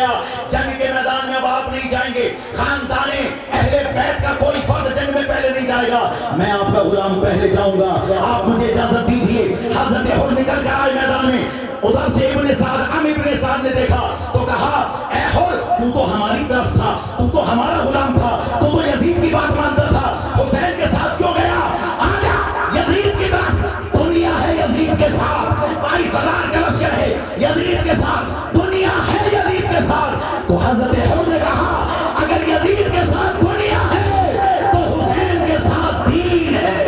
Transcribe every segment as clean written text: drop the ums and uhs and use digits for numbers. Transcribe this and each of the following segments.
گیا، جنگ کے میدان میں اب آپ نہیں جائیں گے، خاندان اہل بیت کا کوئی فرد جنگ میں پہلے نہیں جائے گا، میں آپ کا غلام پہلے جاؤں گا، آپ مجھے اجازت دیجئے۔ حضرت حر نکل کر آئے میدان میں، ادھر سے ابن سعد، ابن سعد نے دیکھا تو کہا اے حر تو تو ہماری طرف تھا، تو تو ہمارا غلام تھا، تو تو یزید کی بات مانتا تھا، حسین کے ساتھ کیوں گیا؟ آجا یزید کی طرف، دنیا ہے یزید کے ساتھ، 22,000 کا لشکر ہے یزید کے ساتھ، دنیا ہے یزید کے ساتھ۔ تو حضرت حر نے کہا اگر یزید کے ساتھ دنیا ہے تو حسین کے ساتھ دین ہے۔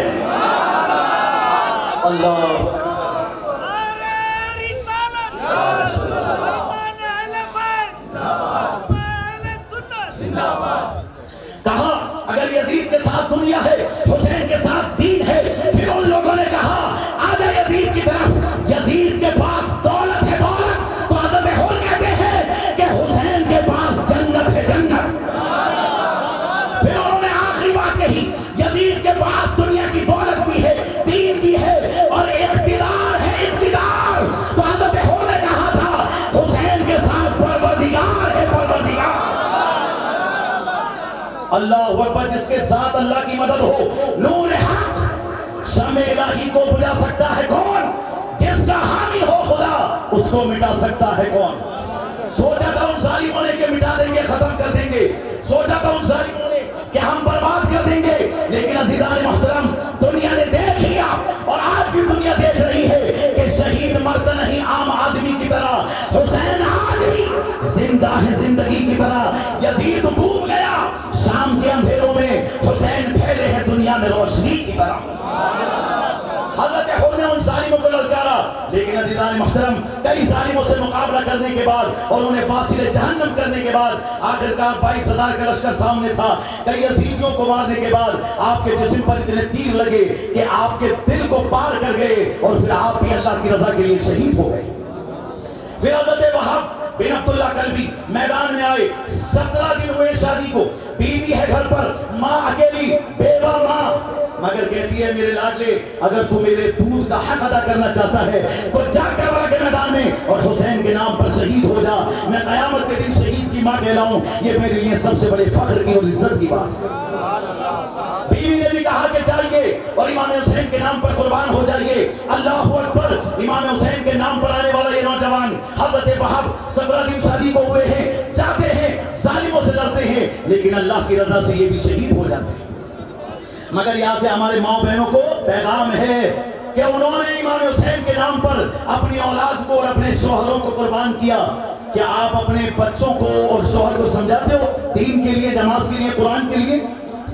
اللہ کہا اگر یزید کے ساتھ دنیا ہے حسین کے ساتھ دین ہے۔ پھر ان لوگوں نے کہا آجا یزید کی طرف، یزید کے پاس دولت ہے دولت، تو حضرت حر کہتے ہیں کہ حسین کے پاس جنت ہے جنت۔ پھر انہوں نے آخری بات کہی یزید کے پاس دنیا کی دولت بھی ہے، دین بھی ہے اور اقتدار ہے اقتدار، تو حضرت حر نے کہا تھا حسین کے ساتھ پروردگار ہے پروردگار۔ اللہ اکبر، جس کے ساتھ اللہ کی مدد ہو، نور حق، شمع الہی کو بجھا سکتا ہے کون؟ جس کا حامی ہو خدا، اس کو مٹا سکتا ہے کون؟ سوچا تھا ان ظالموں نے کہ مٹا دیں گے، ختم کر دیں گے، سوچا تھا ان ظالموں نے کہ ہم برباد کر دیں گے، لیکن عزیزان محترم دنیا نے دیکھ لیا اور آج بھی دنیا دیکھ رہی ہے کہ شہید مرتا نہیں عام آدمی کی طرح، حسین آج بھی زندہ ہے زندگی کی طرح۔ یزید ڈوب گیا شام کے اندھیروں میں، حسین پھیلے ہیں دنیا میں روشنی کی طرح۔ حضرت حر نے ان ظالموں کو للکارا، لیکن عزیزان محترم کئی ظالموں سے مقابلہ کرنے کے بعد اور انہیں فاصل جہنم کرنے کے بعد آخرکار 22,000 کا لشکر سامنے تھا، کئی یزیدیوں کو مارنے کے بعد آپ کے جسم پر اتنے تیر لگے کہ آپ کے دل کو پار کر گئے اور پھر آپ بھی اللہ کی رضا کے لیے شہید ہو گئے۔ پھر حضرت وہب بن عبداللہ کلبی میدان میں آئے، 17 دن ہوئے شادی کو، بیوی ہے گھر پر، ماں اکیلی، بیوہ ماں، مگر کہتی ہے میرے لاڈلے اگر تو میرے دودھ کا حق ادا کرنا چاہتا ہے تو جا کربلا کے میدان میں اور حسین کے نام پر شہید ہو جا، میں قیامت کے دن شہید کی ماں کہلاؤں، یہ میرے لیے سب سے بڑے فخر کی اور عزت کی بات ہے۔ بیوی نے بھی کہا کہ جائیے اور امام حسین کے نام پر قربان ہو جائیے۔ اللہ اکبر، امام حسین کے نام پر آنے والا یہ نوجوان حضرت وہب 17 دن شادی کو ہوئے ہیں، جاتے ہیں ظالموں سے لڑتے ہیں، لیکن اللہ کی رضا سے یہ بھی شہید ہو جاتے ہیں۔ مگر یہاں سے ہمارے ماں بہنوں کو پیغام ہے کہ انہوں نے امام حسین کے نام پر اپنی اولاد کو اور اپنے شوہروں کو قربان کیا۔ کیا آپ اپنے بچوں کو اور شوہر کو سمجھاتے ہو دین کے لیے، نماز کے لیے، قرآن کے لیے؟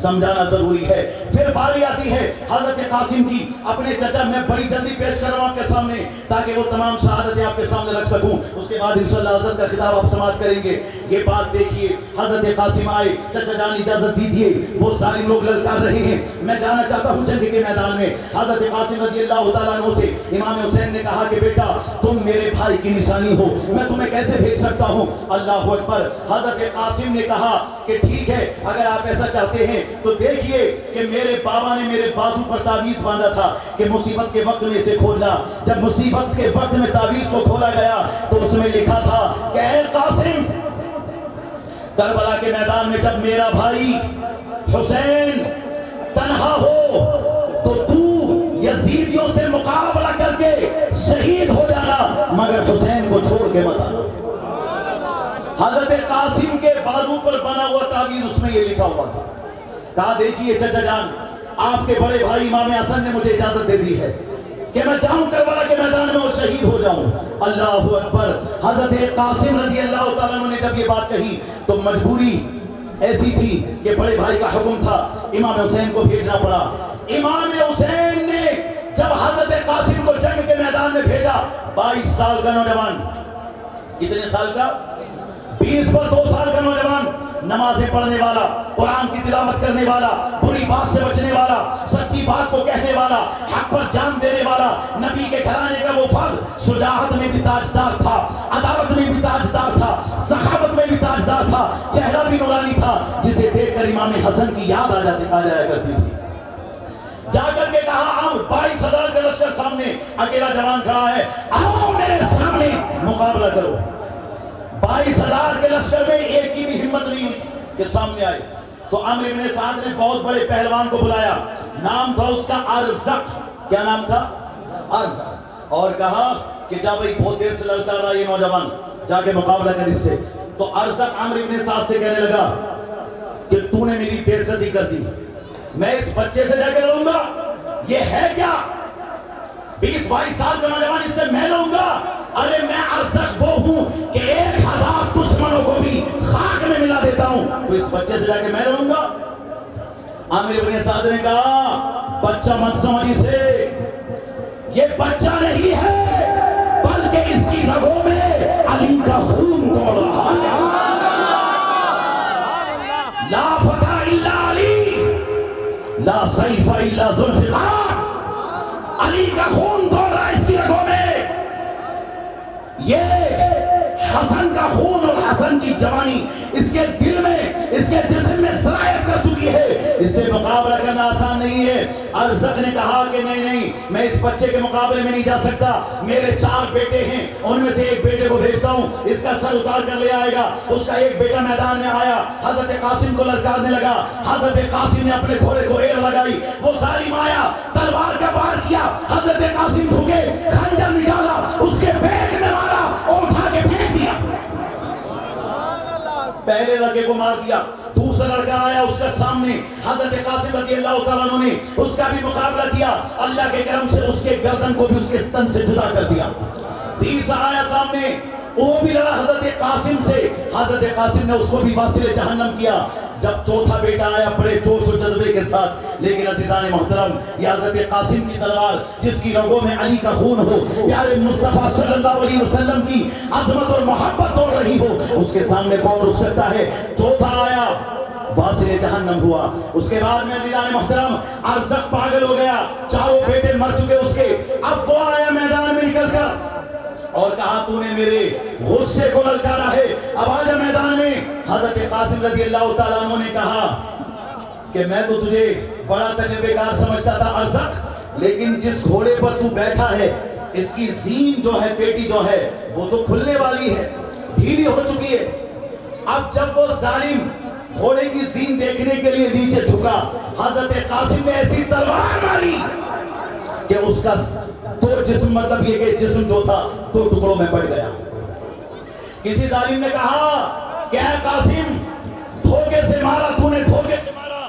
سمجھانا ضروری ہے۔ پھر باری آتی ہے حضرت قاسم کی، اپنے چچا میں بڑی جلدی پیش کر رہا ہوں آپ کے سامنے تاکہ وہ تمام شہادتیں آپ کے سامنے رکھ سکوں، اس کے بعد انشاءاللہ حضرت کا خطاب آپ سماعت کریں گے۔ یہ بات دیکھیے، حضرت قاسم آئے، چچا جان اجازت دیجیے، وہ ظالم لوگ للکار رہے ہیں، میں جانا چاہتا ہوں جنگ کے میدان میں۔ حضرت قاسم رضی اللہ تعالیٰ عنہ سے امام حسین نے کہا کہ بیٹا تم میرے بھائی کی نشانی ہو، میں تمہیں کیسے بھیج سکتا ہوں؟ اللہ اکبر، حضرت قاسم نے کہا کہ ٹھیک ہے اگر آپ ایسا چاہتے ہیں تو دیکھیے کہ میرے بابا نے میرے بازو پر تعویذ باندھا تھا کہ مصیبت کے وقت میں اسے کھولنا۔ جب مصیبت کے وقت میں تعویذ کو کھولا گیا تو اس میں لکھا تھا کہ اے قاسم، کربلا کے میدان میں جب میرا بھائی حسین تنہا ہو تو یزیدیوں سے مقابلہ کر کے شہید ہو جانا، مگر حسین کو چھوڑ کے مت آنا۔ حضرت قاسم کے بازو پر بنا ہوا تعویذ اس میں یہ لکھا ہوا تھا۔ کہا دیکھیے چچا جان، آپ کے بڑے بھائی امام حسن نے مجھے اجازت دے دی ہے کہ میں جاؤں کربلا کے میدان میں اور شہید ہو جاؤں۔ اللہ اکبر، حضرت قاسم رضی اللہ تعالیٰ عنہ نے جب یہ بات کہی تو مجبوری ایسی تھی کہ بڑے بھائی کا حکم تھا، امام حسین کو بھیجنا پڑا۔ امام حسین نے جب حضرت قاسم کو جنگ کے میدان میں بھیجا، 22 سال کا نوجوان، کتنے سال کا؟ 20 پر 2 سال کا نوجوان، نمازیں پڑھنے والا، قرآن کی تلاوت کرنے والا، بری بات سے بچنے والا، سچی بات کو کہنے والا، حق پر جان دینے والا، نبی کے گھرانے کا وہ فرد، شجاعت میں بھی تاجدار تھا، عدالت میں بھی تاجدار تھا، سخاوت میں بھی تاجدار تھا، چہرہ بھی نورانی تھا، جسے دیکھ کر امام حسن کی یاد آ جایا کرتی تھی۔ جا کر کے کہا اب 22,000 کا لشکر سامنے، اکیلا جوان کھڑا ہے، آؤ میرے سامنے مقابلہ کرو۔ 22,000 کے لشکر میں ایک کی بھی ہمت نہیں کہ سامنے آئے. تو عمرو بن سعد نے بہت بڑے پہلوان کو بلایا, نام تھا اس کا ارزق. کیا نام تھا؟ ارزق. اور کہا کہ جا بھائی بہت دیر سے لڑتا رہا یہ نوجوان, جا کے مقابلہ کر اس سے. تو ارزق عمرو بن سعد سے کہنے لگا کہ تو نے میری بے عزتی کر دی, میں اس بچے سے جا کے لڑوں گا؟ یہ ہے کیا 20-22 سال کا نوجوان, اس سے میں لڑوں گا؟ ارے میں ارزق وہ ہوں کہ 1000 دشمنوں کو بھی خاک میں ملا دیتا ہوں, تو اس بچے سے جا کے میں لڑوں گا؟ عمرو بن سعد نے کہا بچہ مت سمجھ اسے, یہ بچہ نہیں ہے بلکہ اس کی رگوں میں علی کا خون دوڑ رہا ہے. لا فتح الا علی, لا سیف الا ذوالفقار. علی کا خون دوڑ رہا ہے اس کی رگوں میں. یہ حسن کا خون اور حسن کی جوانی اس کے دل میں, اس کے جسم میں سرایت کر چکی ہے. اس سے مقابلہ کرنا آسان نہیں ہے. ارزق نے کہا کہ نہیں, میں اس بچے کے مقابلے میں نہیں جا سکتا. میرے 4 بیٹے ہیں, ان میں سے ایک بیٹے کو بھیجتا ہوں, اس کا سر اتار کر لے آئے گا. اس کا ایک بیٹا میدان میں آیا, حضرت قاسم کو للکارنے لگا. حضرت قاسم نے اپنے گھوڑے کو ایڑ لگائی, وہ ظالم آیا, تلوار کا وار کیا. حضرت قاسم جھکے, خنجر نکالا, اس کے پیٹ میں مارا اور اٹھا کے پھینک دیا. پہلے لڑکے کو مار دیا. دوسرا لڑکا آیا اس کا سامنے, حضرت قاسم رضی اللہ تعالیٰ عنہ نے اس کا بھی مقابلہ کیا. اللہ کے کرم سے اس کے گردن کو بھی اس کے تن سے جدا کر دیا. تیسرا آیا سامنے, وہ بھی لڑا حضرت قاسم سے. حضرت قاسم نے اس کو بھی واصل جہنم کیا. جب چوتھا بیٹا آیا بڑے جوش و جذبے کے ساتھ, لیکن عزیزان محترم یہ حضرت قاسم کی تلوار جس کی رگوں میں علی کا خون ہو, پیارے مصطفیٰ صلی اللہ علیہ وسلم کی عظمت اور محبت دوڑ رہی ہو, اس کے سامنے کون رک سکتا ہے؟ چوتھا آیا واصل جہنم ہوا. اس کے بعد میں عزیزان محترم ارزق پاگل ہو گیا, 4 بیٹے مر چکے اس کے. اب وہ آیا میدان میں نکل کر اور کہا تو نے میرے غصے کو للکارا ہے, اب آجا میدان میں. حضرت قاسم رضی اللہ تعالیٰ عنہ نے کہا کہ میں تو تجھے بڑا تجربے کار سمجھتا تھا ارزق, لیکن جس گھوڑے پر تو بیٹھا ہے اس کی زین جو ہے, پیٹی جو ہے وہ تو کھلنے والی ہے, ڈھیلی ہو چکی ہے. اب جب وہ ظالم گھوڑے کی زین دیکھنے کے لیے نیچے جھکا, حضرت قاسم نے ایسی تلوار ماری کہ اس کا تو جسم, مطلب یہ کہ جسم جو تھا 2 ٹکڑوں میں بٹ گیا. کسی ظالم نے کہا کہ اے قاسم دھوکے سے مارا, تو نے دھوکے سے مارا.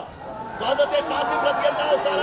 حضرت قاسم رضی اللہ تعالیٰ